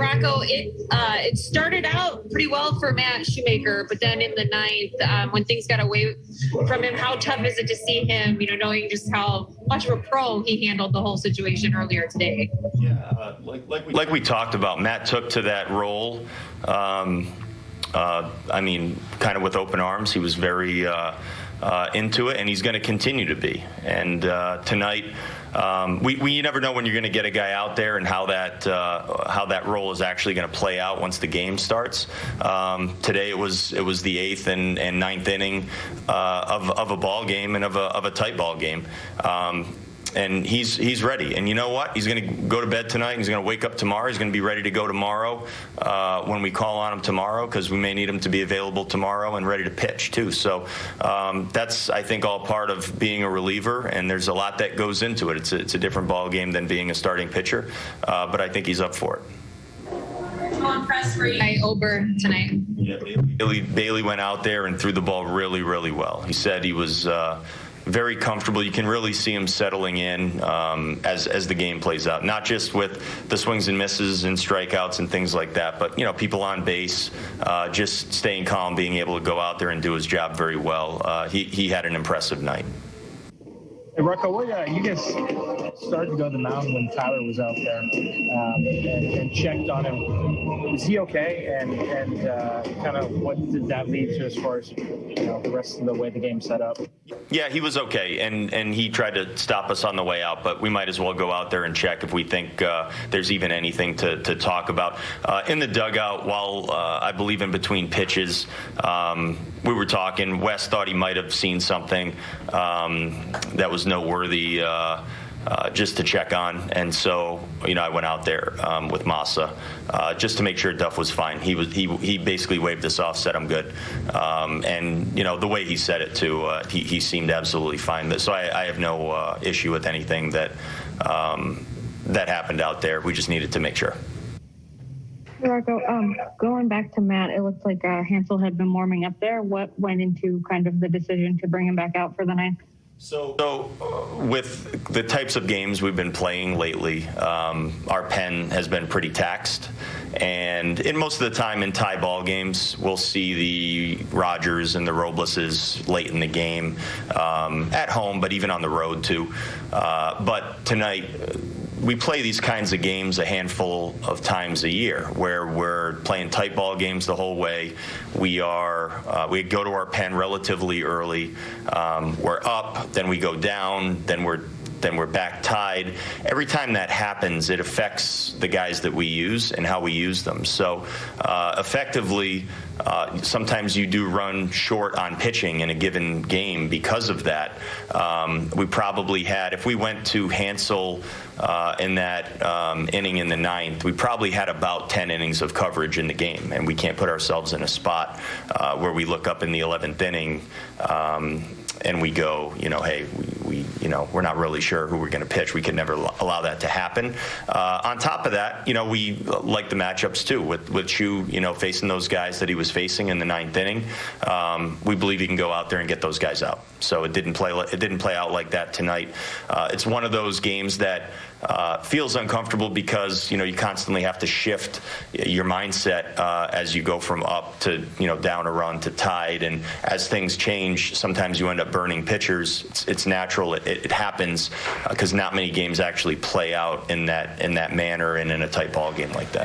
Rocco, it started out pretty well for Matt Shoemaker, but then in the ninth, when things got away from him, how tough is it to see him, knowing just how much of a pro he handled the whole situation earlier today? Yeah, like we talked about, Matt took to that role. Kind of with open arms. He was very into it, and he's going to continue to be. And tonight, you never know when you're going to get a guy out there and how that role is actually going to play out once the game starts. Today it was the eighth and ninth inning of a ball game and of a tight ball game. And he's ready. And you know what? He's going to go to bed tonight. He's going to wake up tomorrow. He's going to be ready to go tomorrow when we call on him tomorrow, because we may need him to be available tomorrow and ready to pitch too. So that's, I think, all part of being a reliever. And there's a lot that goes into it. It's a different ball game than being a starting pitcher. But I think he's up for it. Bailey Ober tonight. Yeah, Bailey went out there and threw the ball really, really well. He said he was very comfortable. You can really see him settling in as the game plays out, not just with the swings and misses and strikeouts and things like that, but people on base, just staying calm, being able to go out there and do his job very well. He had an impressive night. Hey, Rocco, you guys started to go to the mound when Tyler was out there and checked on him. Was he okay? And kind of what did that lead to as far as the rest of the way the game set up? Yeah, he was okay, and he tried to stop us on the way out, but we might as well go out there and check if we think there's even anything to talk about. In the dugout, while I believe in between pitches, we were talking. Wes thought he might have seen something that was noteworthy just to check on, and so I went out there with Massa just to make sure Duff was fine. He basically waved us off, said I'm good, and the way he said it too, he seemed absolutely fine. So I have no issue with anything that happened out there. We just needed to make sure. Rocco, going back to Matt, it looks like Hansel had been warming up there. What went into kind of the decision to bring him back out for the ninth? So with the types of games we've been playing lately, our pen has been pretty taxed. And in most of the time in tie ball games, we'll see the Rogers and the Robleses late in the game at home, but even on the road too. But tonight, we play these kinds of games a handful of times a year, where we're playing tight ball games the whole way. We go to our pen relatively early. We're up, then we go down, then we're back tied. Every time that happens, it affects the guys that we use and how we use them. So effectively, sometimes you do run short on pitching in a given game because of that. We probably had, if we went to Hansel in that inning in the ninth, we probably had about 10 innings of coverage in the game, and we can't put ourselves in a spot where we look up in the 11th inning and we go, hey, we're not really sure who we're going to pitch. We could never allow that to happen. On top of that, we like the matchups too with Shu, facing those guys that he was facing in the ninth inning. We believe he can go out there and get those guys out. So it didn't play out like that tonight. It's one of those games that feels uncomfortable because you constantly have to shift your mindset as you go from up to down a run to tied, and as things change, sometimes you end up burning pitchers. It's natural. It happens because not many games actually play out in that manner and in a tight ball game like that.